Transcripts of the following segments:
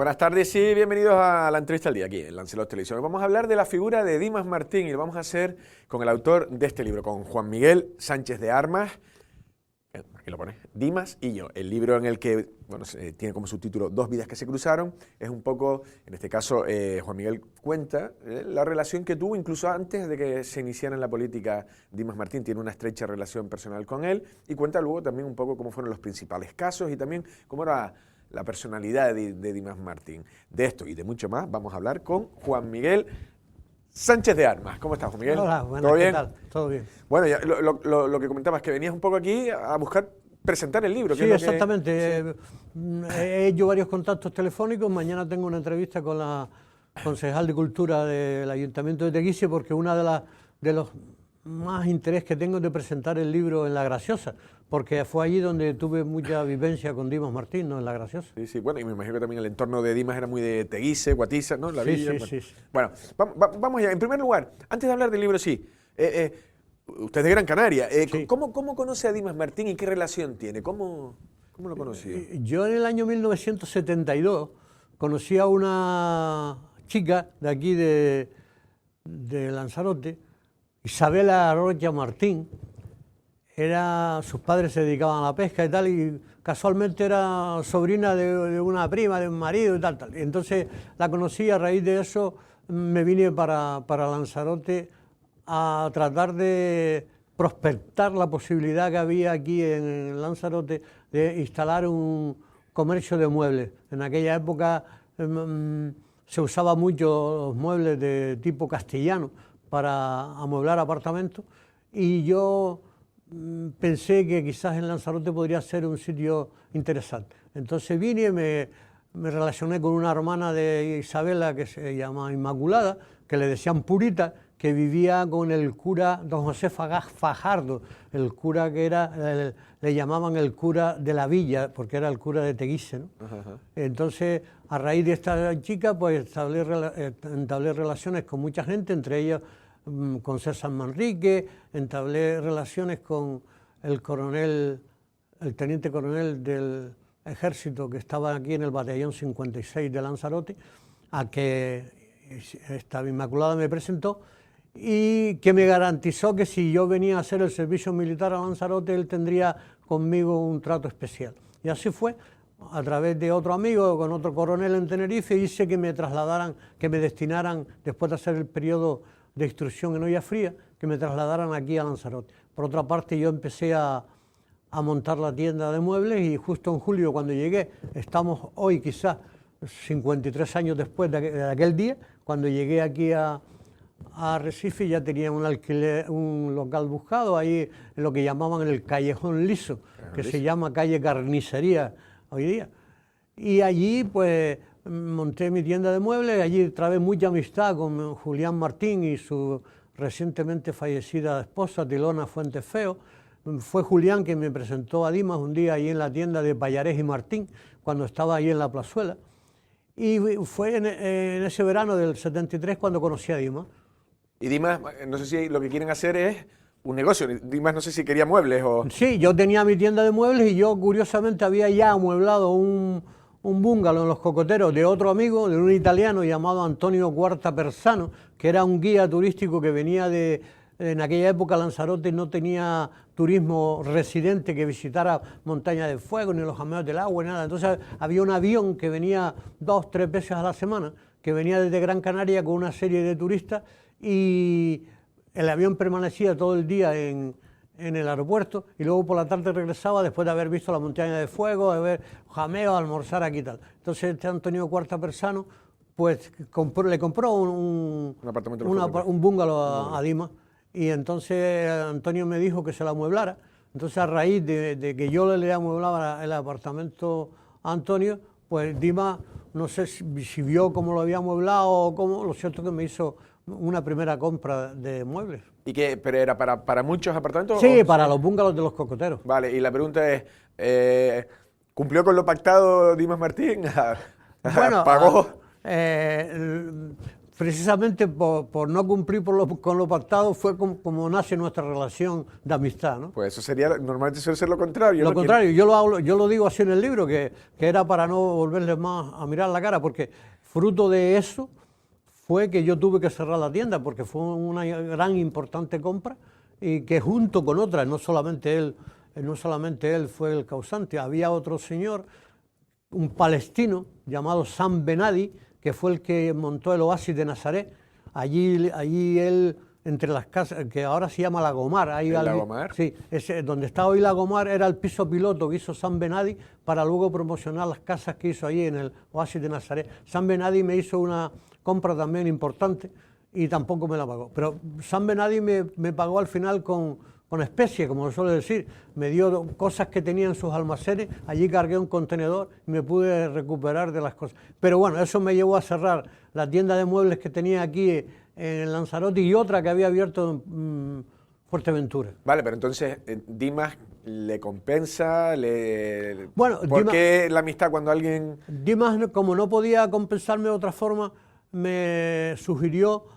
Buenas tardes y bienvenidos a la entrevista al día aquí en Lancelot Televisión. Vamos a hablar de la figura de Dimas Martín y lo vamos a hacer con el autor de este libro, con Juan Miguel Sánchez de Armas. Aquí lo pone, Dimas y yo, el libro en el que tiene como subtítulo Dos vidas que se cruzaron. Es un poco, en este caso, Juan Miguel cuenta la relación que tuvo incluso antes de que se iniciara en la política. Dimas Martín tiene una estrecha relación personal con él y cuenta luego también un poco cómo fueron los principales casos y también cómo era la personalidad de Dimas Martín. De esto y de mucho más vamos a hablar con Juan Miguel Sánchez de Armas. ¿Cómo estás, Juan Miguel? Hola, buenas, ¿Todo bien? ¿qué tal? Todo bien. Bueno, ya, lo que comentabas, que venías un poco aquí a buscar presentar el libro. Sí, es lo que, exactamente. He hecho varios contactos telefónicos. Mañana tengo una entrevista con la concejal de Cultura del Ayuntamiento de Teguise, porque una de los más interés que tengo es de presentar el libro en La Graciosa, porque fue allí donde tuve mucha vivencia con Dimas Martín, ¿no? En La Graciosa. Sí, sí, bueno, y me imagino que también el entorno de Dimas era muy de Teguise, Guatiza, ¿no? La villa. Sí. Bueno, vamos ya. En primer lugar, antes de hablar del libro, sí, usted es de Gran Canaria. Sí. ¿Cómo conoce a Dimas Martín y qué relación tiene? ¿Cómo lo conoció? Yo en el año 1972 conocí a una chica de aquí de Lanzarote, Isabela Rocha Martín. Sus padres se dedicaban a la pesca y tal, y casualmente era sobrina de una prima, de un marido y tal. Y entonces la conocí, a raíz de eso me vine para Lanzarote a tratar de prospectar la posibilidad que había aquí en Lanzarote de instalar un comercio de muebles. En aquella época se usaba mucho los muebles de tipo castellano para amueblar apartamentos, y yo pensé que quizás en Lanzarote podría ser un sitio interesante. Entonces vine y me relacioné con una hermana de Isabela que se llama Inmaculada, que le decían Purita, que vivía con el cura don José Fajardo, el cura que era, le llamaban el cura de la villa, porque era el cura de Teguise, ¿no? Ajá. Entonces, a raíz de esta chica, pues entablé relaciones con mucha gente, entre ellos con César Manrique, entablé relaciones con el teniente coronel del ejército que estaba aquí en el batallón 56 de Lanzarote, a que esta Inmaculada me presentó y que me garantizó que si yo venía a hacer el servicio militar a Lanzarote, él tendría conmigo un trato especial. Y así fue. A través de otro amigo, con otro coronel en Tenerife, hice que me trasladaran, que me destinaran, después de hacer el periodo de instrucción en Olla Fría, que me trasladaran aquí a Lanzarote. Por otra parte, yo empecé a montar la tienda de muebles, y justo en julio, cuando llegué, estamos hoy quizás 53 años después de aquel día, cuando llegué aquí a Recife, ya tenía un local buscado ahí en lo que llamaban el Callejón Liso, que se llama calle Carnicería hoy día. Y allí pues monté mi tienda de muebles, allí trabé mucha amistad con Julián Martín y su recientemente fallecida esposa, Tilona Fuentes Feo. Fue Julián quien me presentó a Dimas un día ahí en la tienda de Pallarés y Martín, cuando estaba ahí en la plazuela. Y fue en ese verano del 73 cuando conocí a Dimas. Y Dimas, no sé si lo que quieren hacer es un negocio. Dimas no sé si quería muebles o... Sí, yo tenía mi tienda de muebles y yo curiosamente había ya amueblado un búngalo en Los Cocoteros de otro amigo, de un italiano llamado Antonio Cuarta Persano, que era un guía turístico que venía en aquella época Lanzarote no tenía turismo residente que visitara Montaña de Fuego, ni los Jameos del Agua, ni nada. Entonces había un avión que venía 2 o 3 veces a la semana, que venía desde Gran Canaria con una serie de turistas, y el avión permanecía todo el día en el aeropuerto, y luego por la tarde regresaba después de haber visto la Montaña de Fuego, de ver Jameo, almorzar aquí y tal. Entonces este Antonio Cuarta Persano pues le compró un búngalo a Dimas, y entonces Antonio me dijo que se lo amueblara. Entonces, a raíz de que yo le amueblaba el apartamento a Antonio, pues Dimas, no sé si vio cómo lo había amueblado o cómo, lo cierto es que me hizo una primera compra de muebles. ¿Y qué? ¿Pero era para muchos apartamentos? Sí, para los búngalos de Los Cocoteros. Vale, y la pregunta es, ¿cumplió con lo pactado Dimas Martín? Bueno, ¿pagó? precisamente por no cumplir con lo pactado fue como nace nuestra relación de amistad, ¿no? Pues eso sería, normalmente suele ser lo contrario. Lo ¿no? contrario, yo lo digo así en el libro, que era para no volverles más a mirar la cara, porque fruto de eso fue que yo tuve que cerrar la tienda, porque fue una gran importante compra y que junto con otras, no solamente él fue el causante, había otro señor, un palestino llamado Sam Benadi, que fue el que montó el Oasis de Nazaret. Allí él, entre las casas, que ahora se llama La Gomar. ¿La Gomar? Sí, donde está hoy La Gomar era el piso piloto que hizo Sam Benadi para luego promocionar las casas que hizo allí en el Oasis de Nazaret. Sam Benadi me hizo una compra también importante y tampoco me la pagó. Pero Sam Benadi me pagó al final con especie, como suele decir. Me dio cosas que tenía en sus almacenes, allí cargué un contenedor y me pude recuperar de las cosas. Pero bueno, eso me llevó a cerrar la tienda de muebles que tenía aquí en Lanzarote y otra que había abierto en Fuerteventura. Vale, pero entonces Dimas le compensa, Bueno, ¿por qué la amistad cuando alguien...? Dimas, como no podía compensarme de otra forma, me sugirió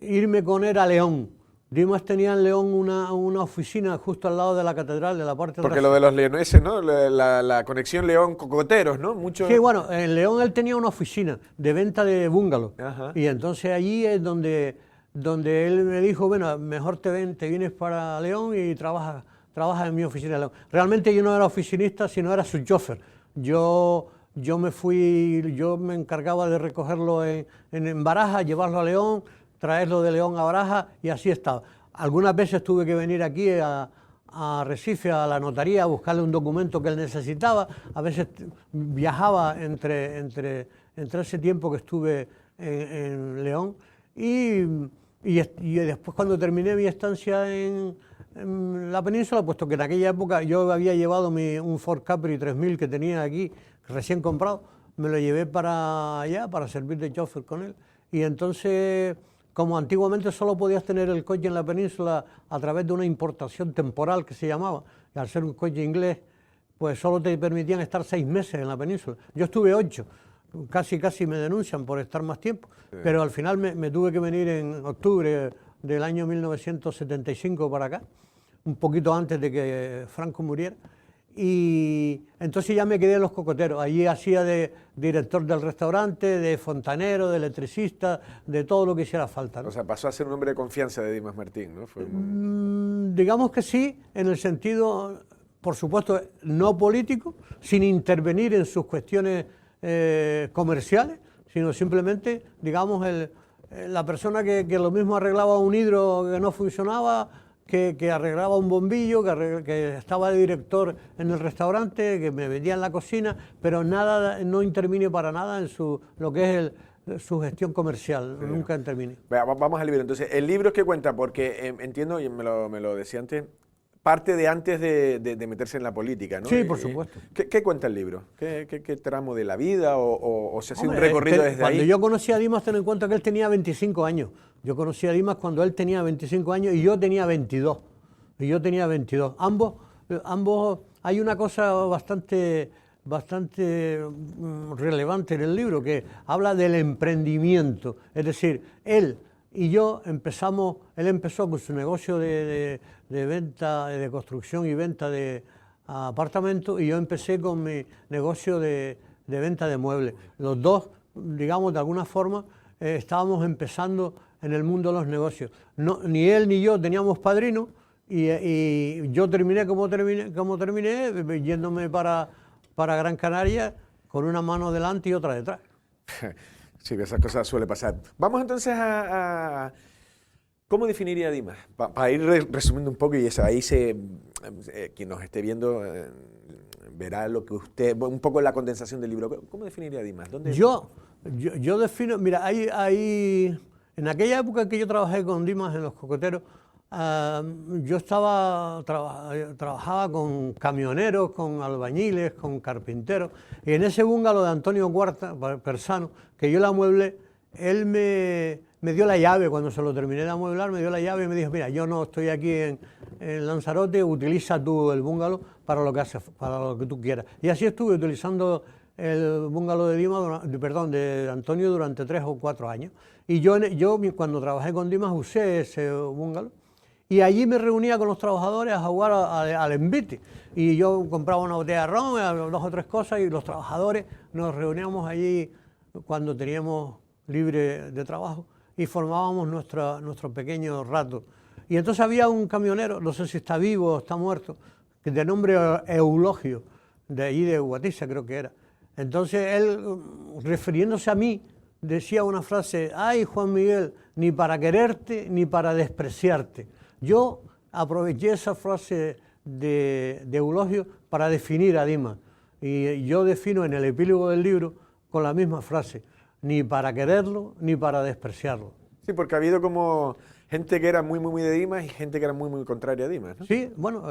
irme con él a León. Dimas tenía en León una oficina justo al lado de la catedral, de la parte Porque lo de los leoneses, ¿no? La conexión León-Cocoteros, ¿no? Mucho... Sí, bueno, en León él tenía una oficina de venta de bungalows. Ajá. Y entonces allí es donde él me dijo, bueno, mejor te vienes para León y trabajas en mi oficina de León. Realmente yo no era oficinista, sino era su chofer. Yo me encargaba de recogerlo en Barajas, llevarlo a León, traerlo de León a Barajas y así estaba. Algunas veces tuve que venir aquí a Recife, a la notaría, a buscarle un documento que él necesitaba. A veces viajaba entre ese tiempo que estuve en León y después cuando terminé mi estancia en la península, puesto que en aquella época yo había llevado un Ford Capri 3000 que tenía aquí, recién comprado, me lo llevé para allá para servir de chofer con él. Y entonces, como antiguamente solo podías tener el coche en la península a través de una importación temporal que se llamaba, y al ser un coche inglés, pues solo te permitían estar 6 meses en la península. Yo estuve 8, casi me denuncian por estar más tiempo, sí. Pero al final me tuve que venir en octubre del año 1975 para acá, un poquito antes de que Franco muriera. Y entonces ya me quedé en Los Cocoteros. Allí hacía de director del restaurante, de fontanero, de electricista, de todo lo que hiciera falta, ¿no? O sea, pasó a ser un hombre de confianza de Dimas Martín, ¿no? Digamos que sí, en el sentido, por supuesto, no político, sin intervenir en sus cuestiones comerciales, sino simplemente, digamos, la persona que lo mismo arreglaba un hidro que no funcionaba, que arreglaba un bombillo, que estaba de director en el restaurante, que me vendía en la cocina, pero no intervine para nada en lo que es su gestión comercial, sí. Nunca intervine. Vamos al libro. Entonces, el libro que cuenta, porque entiendo, y me lo decía antes, parte de antes de meterse en la política, ¿no? Sí, por supuesto. ¿Qué cuenta el libro? ¿Qué tramo de la vida o se hace un recorrido desde ahí? Cuando yo conocí a Dimas, ten en cuenta que él tenía 25 años. Yo conocí a Dimas cuando él tenía 25 años y yo tenía 22. Ambos, hay una cosa bastante relevante en el libro, que habla del emprendimiento. Es decir, él y yo él empezó con su negocio de venta, de construcción y venta de apartamentos, y yo empecé con mi negocio de venta de muebles. Los dos, digamos, de alguna forma, estábamos empezando en el mundo de los negocios. Ni él ni yo teníamos padrino, y yo terminé como terminé, yéndome para Gran Canaria con una mano delante y otra detrás. Sí, esas cosas suelen pasar. Vamos entonces a ¿cómo definiría a Dimas? Para ir resumiendo un poco, y eso, ahí quien nos esté viendo verá lo que usted, un poco la condensación del libro. ¿Cómo definiría a Dimas? Yo defino, mira, en aquella época en que yo trabajé con Dimas en Los Cocoteros, yo trabajaba con camioneros, con albañiles, con carpinteros, y en ese búngalo de Antonio Cuarta, Persano, que yo la amueblé, él me dio la llave. Cuando se lo terminé de amueblar, me dio la llave y me dijo: mira, yo no estoy aquí en Lanzarote, utiliza tú el búngalo para lo que tú quieras. Y así estuve utilizando el bungalow de Dimas, perdón, de Antonio durante 3 o 4 años. Y yo cuando trabajé con Dimas usé ese bungalow. Y allí me reunía con los trabajadores a jugar al envite. Y yo compraba una botella de ron, 2 o 3 cosas, y los trabajadores nos reuníamos allí cuando teníamos libre de trabajo y formábamos nuestro pequeño rato. Y entonces había un camionero, no sé si está vivo o está muerto, que de nombre Eulogio, de allí de Guatiza creo que era. Entonces él, refiriéndose a mí, decía una frase: ay, Juan Miguel, ni para quererte ni para despreciarte. Yo aproveché esa frase de Eulogio para definir a Dimas. Y yo defino en el epílogo del libro con la misma frase: ni para quererlo ni para despreciarlo. Sí, porque ha habido como gente que era muy, muy, muy de Dimas y gente que era muy, muy contraria a Dimas, ¿no? Sí, bueno,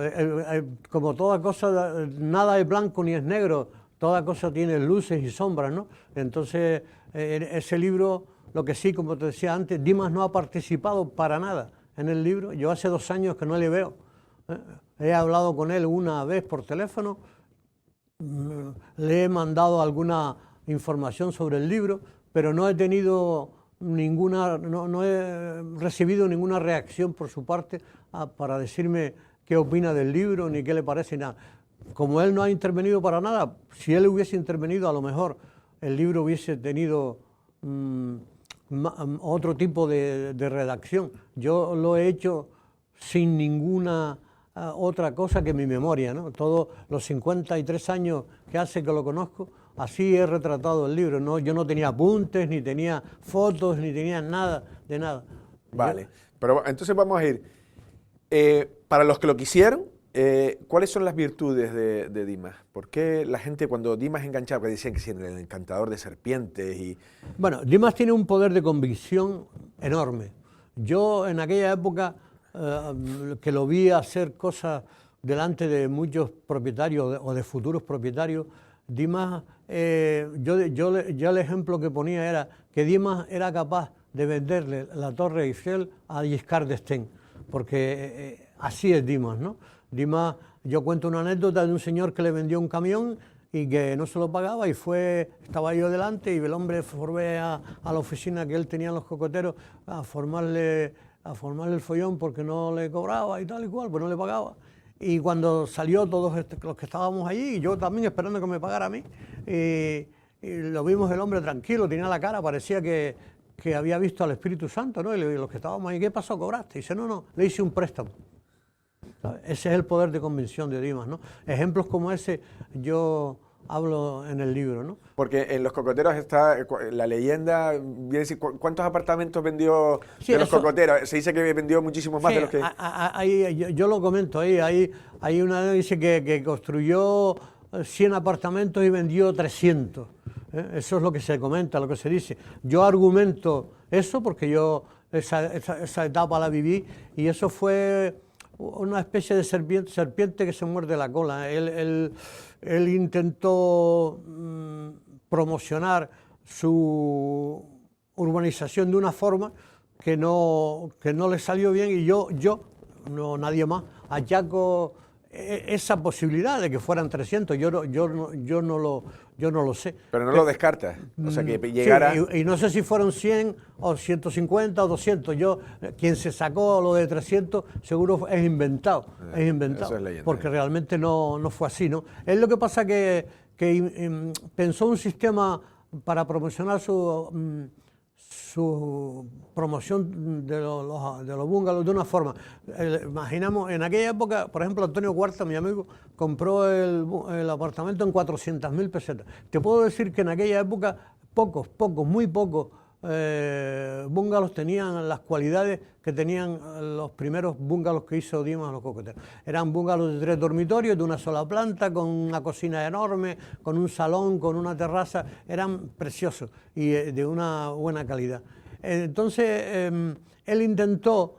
como toda cosa, nada es blanco ni es negro, toda cosa tiene luces y sombras, ¿no? Entonces, en ese libro, lo que sí, como te decía antes, Dimas no ha participado para nada en el libro. Yo hace 2 años que no le veo. He hablado con él una vez por teléfono, le he mandado alguna información sobre el libro, pero no he tenido no he recibido ninguna reacción por su parte para decirme qué opina del libro ni qué le parece, nada. Como él no ha intervenido para nada, si él hubiese intervenido, a lo mejor el libro hubiese tenido otro tipo de redacción. Yo lo he hecho sin ninguna otra cosa que mi memoria, ¿no? Todos los 53 años que hace que lo conozco, así he retratado el libro, ¿no? Yo no tenía apuntes, ni tenía fotos, ni tenía nada, de nada. Vale, pero entonces vamos a ir. Para los que lo quisieron, ¿cuáles son las virtudes de Dimas? ¿Por qué la gente cuando Dimas enganchaba, porque decían que sí, el encantador de serpientes y... Bueno, Dimas tiene un poder de convicción enorme. Yo en aquella época que lo vi hacer cosas delante de muchos propietarios o de futuros propietarios, Dimas, yo el ejemplo que ponía era que Dimas era capaz de venderle la Torre Eiffel a Giscard d'Estaing, porque así es Dimas, ¿no? Dimas, yo cuento una anécdota de un señor que le vendió un camión y que no se lo pagaba y estaba yo delante y el hombre fue a la oficina que él tenía en Los Cocoteros a formarle el follón porque no le cobraba y tal y cual, pues no le pagaba. Y cuando salió todos los que estábamos allí, y yo también esperando que me pagara a mí, y lo vimos el hombre tranquilo, tenía la cara, parecía que había visto al Espíritu Santo, ¿no? Y los que estábamos ahí, ¿qué pasó? ¿Cobraste? Y dice, no, le hice un préstamo. ¿Sabes? Ese es el poder de convicción de Dimas, ¿no? Ejemplos como ese yo hablo en el libro, ¿no? Porque en Los Cocoteros está la leyenda, ¿cuántos apartamentos vendió de Los Cocoteros? Se dice que vendió muchísimos más de los que... Yo lo comento, hay una dice que construyó 100 apartamentos y vendió 300. Eso es lo que se comenta, lo que se dice. Yo argumento eso porque yo esa etapa la viví y eso fue una especie de serpiente que se muerde la cola. Él intentó promocionar su urbanización de una forma que no le salió bien y yo no nadie más, achaco esa posibilidad de que fueran 300, yo no lo sé. Pero no lo descartas, o sea que llegara... Sí, y no sé si fueron 100 o 150 o 200, quien se sacó lo de 300 seguro es inventado, Eso es leyenda, porque realmente no fue así, ¿no? Es lo que pasa que pensó un sistema para promocionar su promoción de los bungalows de una forma. Imaginamos, en aquella época, por ejemplo, Antonio Cuarta, mi amigo, compró el apartamento en 400.000 pesetas. Te puedo decir que en aquella época muy pocos bungalows tenían las cualidades que tenían los primeros bungalows que hizo Dimas Los Cocoteros. Eran bungalows de 3 dormitorios, de una sola planta, con una cocina enorme, con un salón, con una terraza. Eran preciosos y de una buena calidad. Entonces, él intentó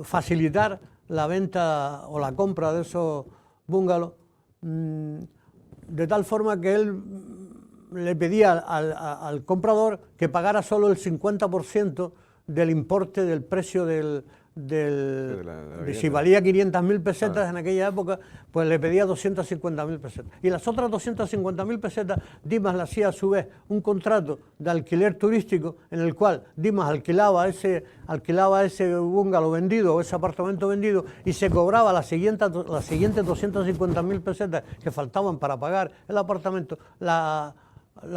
facilitar la venta o la compra de esos bungalows de tal forma que él le pedía al comprador que pagara solo el 50% del importe del precio del si valía 500.000 pesetas en aquella época, pues le pedía 250.000 pesetas. Y las otras 250.000 pesetas, Dimas le hacía a su vez un contrato de alquiler turístico en el cual Dimas alquilaba ese bungalow vendido o ese apartamento vendido y se cobraba las siguientes 250.000 pesetas que faltaban para pagar el apartamento, las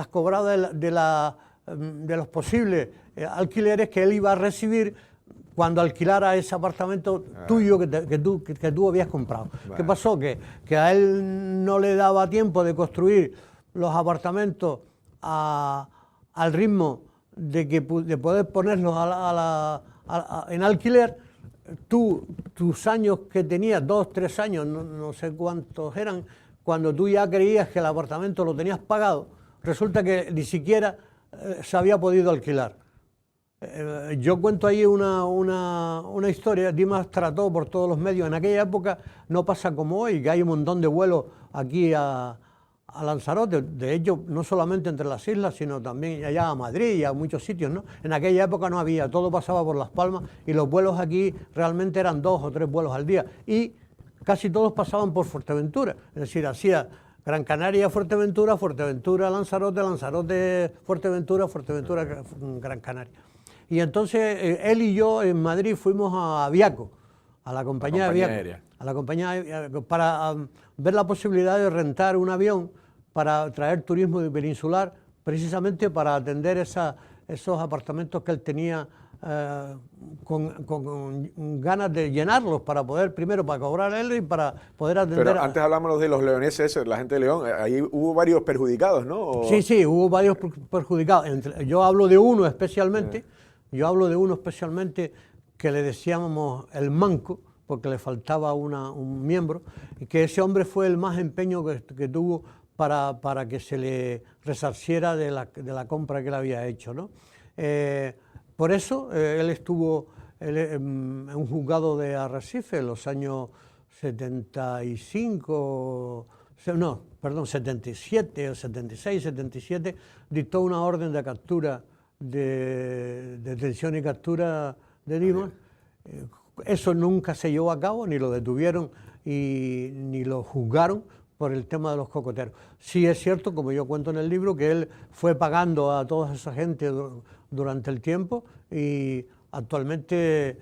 cobraba de los posibles alquileres que él iba a recibir cuando alquilara ese apartamento tuyo que tú habías comprado. Vale. ¿Qué pasó? Que a él no le daba tiempo de construir los apartamentos al ritmo de poder ponerlos en alquiler. Tus años que tenías, 2, 3 años, no sé cuántos eran, cuando tú ya creías que el apartamento lo tenías pagado, resulta que ni siquiera se había podido alquilar. Yo cuento ahí una historia. Dimas trató por todos los medios. En aquella época no pasa como hoy, que hay un montón de vuelos aquí a Lanzarote. De hecho, no solamente entre las islas, sino también allá a Madrid y a muchos sitios, ¿no? En aquella época no había, todo pasaba por Las Palmas y los vuelos aquí realmente eran 2 o 3 vuelos al día. Y casi todos pasaban por Fuerteventura. Es decir, hacía Gran Canaria, Fuerteventura, Fuerteventura, Lanzarote, Lanzarote, Fuerteventura, Fuerteventura, Gran Canaria. Y entonces él y yo en Madrid fuimos a Aviaco, a la compañía Aviaco, para ver la posibilidad de rentar un avión para traer turismo peninsular, precisamente para atender esos apartamentos que él tenía con ganas de llenarlos para poder, primero para cobrar él y para poder atender. Pero antes hablamos de los leoneses, la gente de León, ahí hubo varios perjudicados, ¿no? ¿O? Sí, hubo varios perjudicados. Yo hablo de uno especialmente. Que le decíamos el manco, porque le faltaba un miembro, y que ese hombre fue el más empeño que tuvo para que se le resarciera de la compra que él había hecho, ¿no? Por eso él estuvo en un juzgado de Arrecife en los años 77 o 76, 77, dictó una orden de captura, de detención y captura de Dimas. Eso nunca se llevó a cabo, ni lo detuvieron ni lo juzgaron por el tema de los cocoteros. Sí es cierto, como yo cuento en el libro, que él fue pagando a toda esa gente durante el tiempo y actualmente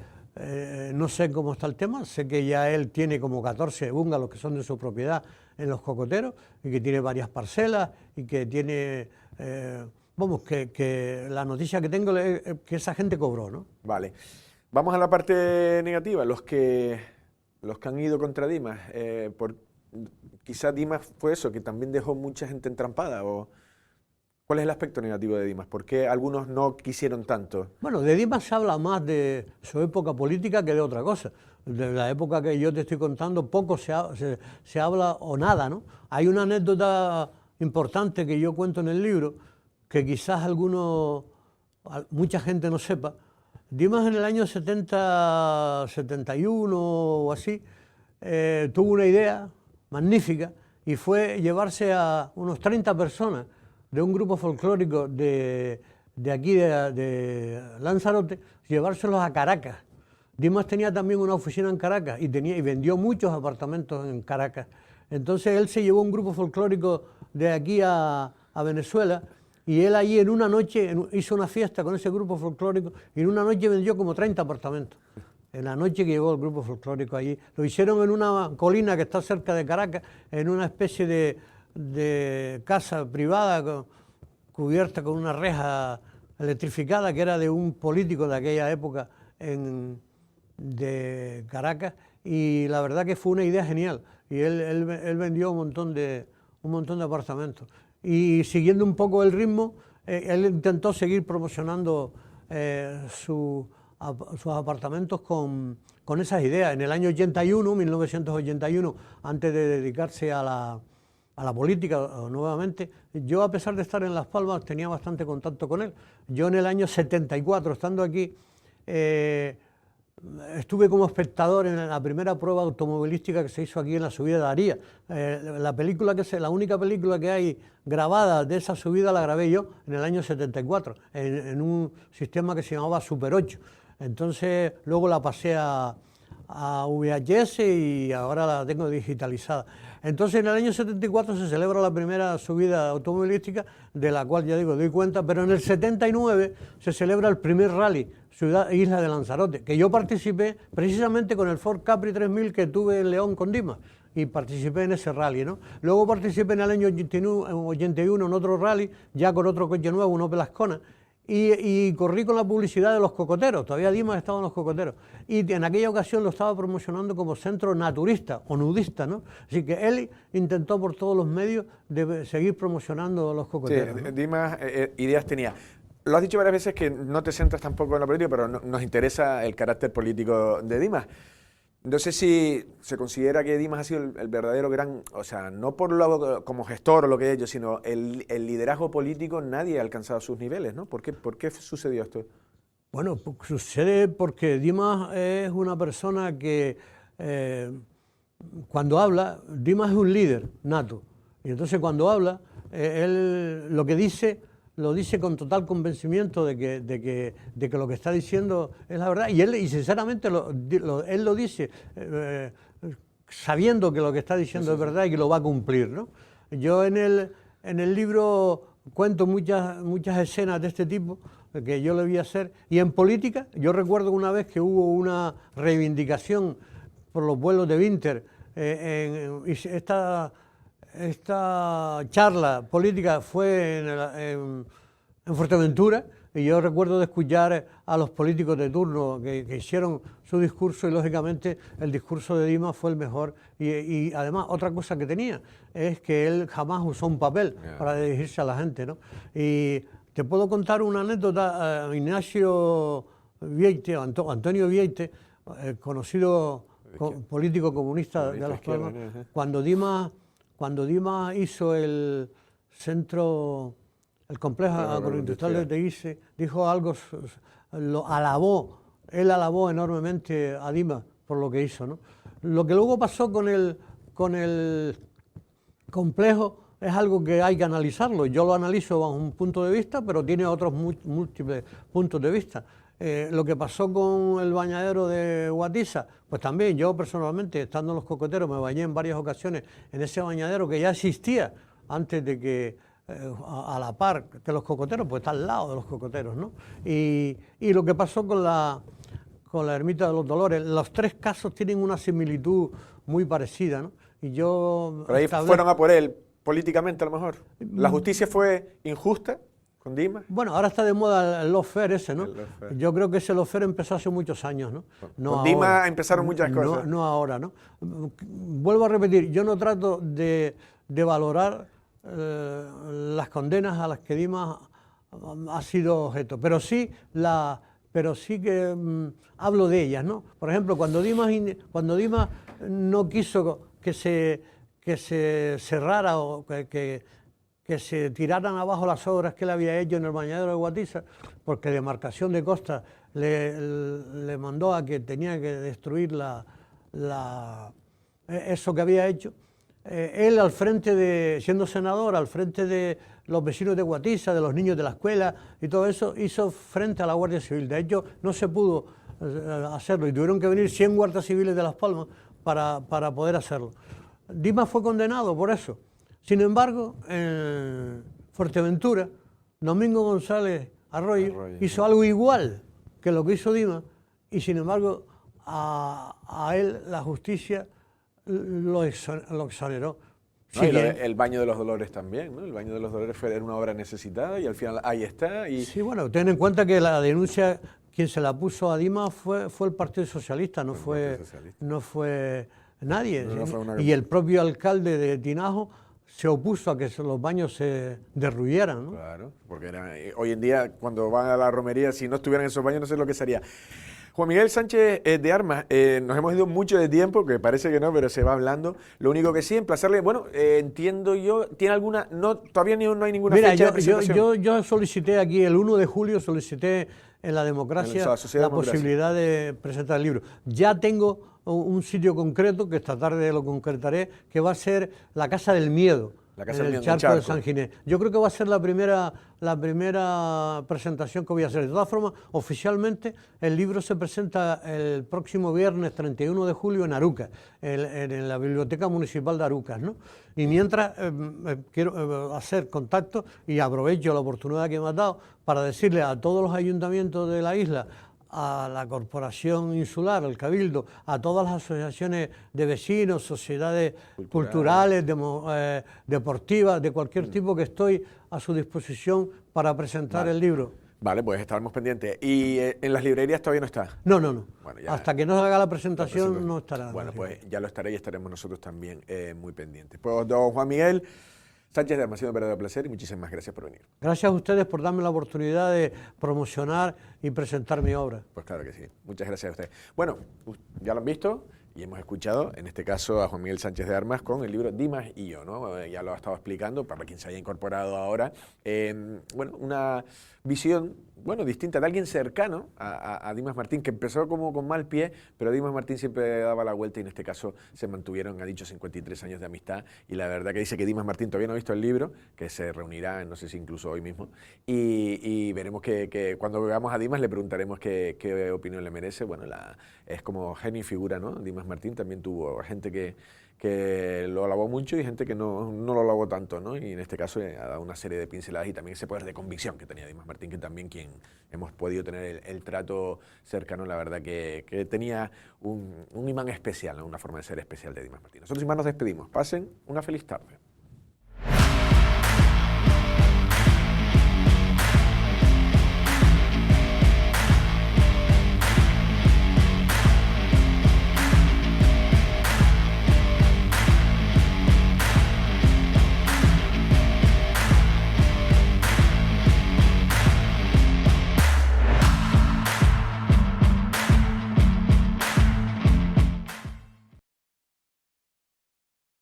no sé cómo está el tema. Sé que ya él tiene como 14 bungalows que son de su propiedad en los cocoteros y que tiene varias parcelas y que tiene... que la noticia que tengo es que esa gente cobró, ¿no? Vale. Vamos a la parte negativa, los que han ido contra Dimas. Quizás Dimas fue eso, que también dejó mucha gente entrampada. ¿Cuál es el aspecto negativo de Dimas? ¿Por qué algunos no quisieron tanto? Bueno, de Dimas se habla más de su época política que de otra cosa. De la época que yo te estoy contando, poco se habla o nada, ¿no? Hay una anécdota importante que yo cuento en el libro, que quizás mucha gente no sepa. Dimas en el año 70, 71 o así, tuvo una idea magnífica y fue llevarse a unos 30 personas de un grupo folclórico de aquí, de Lanzarote, llevárselos a Caracas. Dimas tenía también una oficina en Caracas y vendió muchos apartamentos en Caracas. Entonces él se llevó un grupo folclórico de aquí a Venezuela. Y él allí en una noche hizo una fiesta con ese grupo folclórico y en una noche vendió como 30 apartamentos. En la noche que llegó el grupo folclórico allí. Lo hicieron en una colina que está cerca de Caracas, en una especie de casa privada cubierta con una reja electrificada que era de un político de aquella época de Caracas. Y la verdad que fue una idea genial. Y él vendió un montón de apartamentos. Y siguiendo un poco el ritmo, él intentó seguir promocionando sus apartamentos con esas ideas. En el año 1981, antes de dedicarse a la política nuevamente, yo, a pesar de estar en Las Palmas, tenía bastante contacto con él. Yo en el año 74, estando aquí, estuve como espectador en la primera prueba automovilística que se hizo aquí en la subida de Aría. La única película que hay grabada de esa subida la grabé yo en el año 74, en un sistema que se llamaba Super 8. Entonces luego la pasé a VHS y ahora la tengo digitalizada. Entonces en el año 74 se celebra la primera subida automovilística, de la cual ya digo, doy cuenta, pero en el 79 se celebra el primer rally, Isla de Lanzarote, que yo participé precisamente con el Ford Capri 3000 que tuve en León con Dimas, y participé en ese rally, ¿no? Luego participé en el año 81 en otro rally, ya con otro coche nuevo, un Opel Ascona, y corrí con la publicidad de los cocoteros, todavía Dimas estaba en los cocoteros, y en aquella ocasión lo estaba promocionando como centro naturista o nudista, ¿no? Así que él intentó por todos los medios de seguir promocionando los cocoteros. Sí, ¿no? Dimas ideas tenía. Lo has dicho varias veces que no te centras tampoco en la política, pero nos interesa el carácter político de Dimas. No sé si se considera que Dimas ha sido el verdadero gran, o sea, no por lo como gestor o lo que ha hecho, sino el liderazgo político. Nadie ha alcanzado sus niveles, ¿no? ¿Por qué sucedió esto? Bueno, sucede porque Dimas es una persona que cuando habla, Dimas es un líder nato, y entonces cuando habla, él lo que dice lo dice con total convencimiento de que lo que está diciendo es la verdad, y sinceramente él lo dice sabiendo que lo que está diciendo es verdad y que lo va a cumplir, ¿no? Yo en el libro cuento muchas escenas de este tipo que yo le vi hacer, y en política, yo recuerdo una vez que hubo una reivindicación por los vuelos de Winter, esta charla política fue en Fuerteventura, y yo recuerdo de escuchar a los políticos de turno que hicieron su discurso, y lógicamente el discurso de Dimas fue el mejor, y además otra cosa que tenía es que él jamás usó un papel para dirigirse a la gente, ¿no? Y te puedo contar una anécdota. Ignacio Vieite, Antonio Vieite, conocido político comunista de Las Palmas, cuando Dimas hizo el centro, el complejo agroindustrial de Guise, dijo algo, él alabó enormemente a Dimas por lo que hizo, ¿no? Lo que luego pasó con el complejo es algo que hay que analizarlo. Yo lo analizo bajo un punto de vista, pero tiene otros múltiples puntos de vista. Lo que pasó con el bañadero de Guatiza, pues también yo personalmente, estando en los cocoteros, me bañé en varias ocasiones en ese bañadero que ya existía antes de que, a la par que los cocoteros, pues está al lado de los cocoteros, ¿no? Y lo que pasó con la ermita de los Dolores, los tres casos tienen una similitud muy parecida, ¿no? Y yo... Pero ahí fueron a por él políticamente, a lo mejor. ¿La justicia fue injusta con Dimas? Bueno, ahora está de moda el lawfare ese, ¿no? Yo creo que ese lawfare empezó hace muchos años, ¿no? Con Dimas empezaron muchas cosas. No ahora, ¿no? Vuelvo a repetir, yo no trato de valorar las condenas a las que Dimas ha sido objeto, pero sí que hablo de ellas, ¿no? Por ejemplo, cuando Dimas no quiso que se cerrara o que se tiraran abajo las obras que él había hecho en el bañadero de Guatiza, porque Demarcación de Costa le mandó a que tenía que destruir eso que había hecho. Él siendo senador, al frente de los vecinos de Guatiza, de los niños de la escuela y todo eso, hizo frente a la Guardia Civil. De hecho, no se pudo hacerlo y tuvieron que venir 100 guardias civiles de Las Palmas para poder hacerlo. Dimas fue condenado por eso. Sin embargo, en Fuerteventura, Domingo González Arroyo hizo algo igual que lo que hizo Dimas, y sin embargo a él la justicia lo exoneró. No, y el Baño de los Dolores también, ¿no? El Baño de los Dolores era una obra necesitada y al final ahí está. Sí, bueno, ten en cuenta que la denuncia, quien se la puso a Dimas fue el Partido Socialista, no fue nadie. Y el propio alcalde de Tinajo se opuso a que los baños se derruyeran, ¿no? Claro, porque hoy en día cuando van a la romería, si no estuvieran esos baños no sé lo que sería. Juan Miguel Sánchez de Armas, nos hemos ido mucho de tiempo, que parece que no, pero se va hablando. Lo único que sí, emplazarle, bueno, entiendo yo, ¿tiene alguna? No, todavía no hay ninguna fecha de presentación. Yo solicité aquí, el 1 de julio, solicité en La Democracia la posibilidad de presentar el libro. Ya tengo un sitio concreto, que esta tarde lo concretaré, que va a ser la Casa del Miedo. La casa en del el Mío, en charco de San Ginés. Yo creo que va a ser la primera presentación que voy a hacer. De todas formas, oficialmente el libro se presenta el próximo viernes 31 de julio en Arucas, en la Biblioteca Municipal de Arucas, ¿no? Y mientras quiero hacer contacto y aprovecho la oportunidad que me has dado para decirle a todos los ayuntamientos de la isla, a la Corporación Insular, al Cabildo, a todas las asociaciones de vecinos, sociedades culturales, deportivas, de cualquier tipo, que estoy a su disposición para presentar el libro. Vale, pues estaremos pendientes. ¿Y en las librerías todavía no está? No, no, no. Bueno, ya, hasta que no se haga la presentación no estará. Bueno, pues ya lo estaré y estaremos nosotros también muy pendientes. Pues don Juan Miguel Sánchez de Armas, ha sido un verdadero placer y muchísimas gracias por venir. Gracias a ustedes por darme la oportunidad de promocionar y presentar mi obra. Pues claro que sí. Muchas gracias a ustedes. Bueno, ya lo han visto y hemos escuchado, en este caso, a Juan Miguel Sánchez de Armas con el libro Dimas y yo, ¿no? Ya lo ha estado explicando para quien se haya incorporado ahora. Bueno, una visión, bueno, distinta de alguien cercano a Dimas Martín, que empezó como con mal pie, pero Dimas Martín siempre daba la vuelta y en este caso se mantuvieron, ha dicho, 53 años de amistad, y la verdad que dice que Dimas Martín todavía no ha visto el libro, que se reunirá, no sé si incluso hoy mismo, y veremos que cuando veamos a Dimas le preguntaremos qué opinión le merece. Bueno, es como genio y figura, ¿no? Dimas Martín también tuvo gente que lo alabó mucho y gente que no lo alabó tanto, ¿no? Y en este caso ha dado una serie de pinceladas y también ese poder de convicción que tenía Dimas Martín, que también quien hemos podido tener el trato cercano, la verdad que tenía un imán especial, ¿no? Una forma de ser especial de Dimas Martín. Nosotros sin más nos despedimos. Pasen una feliz tarde.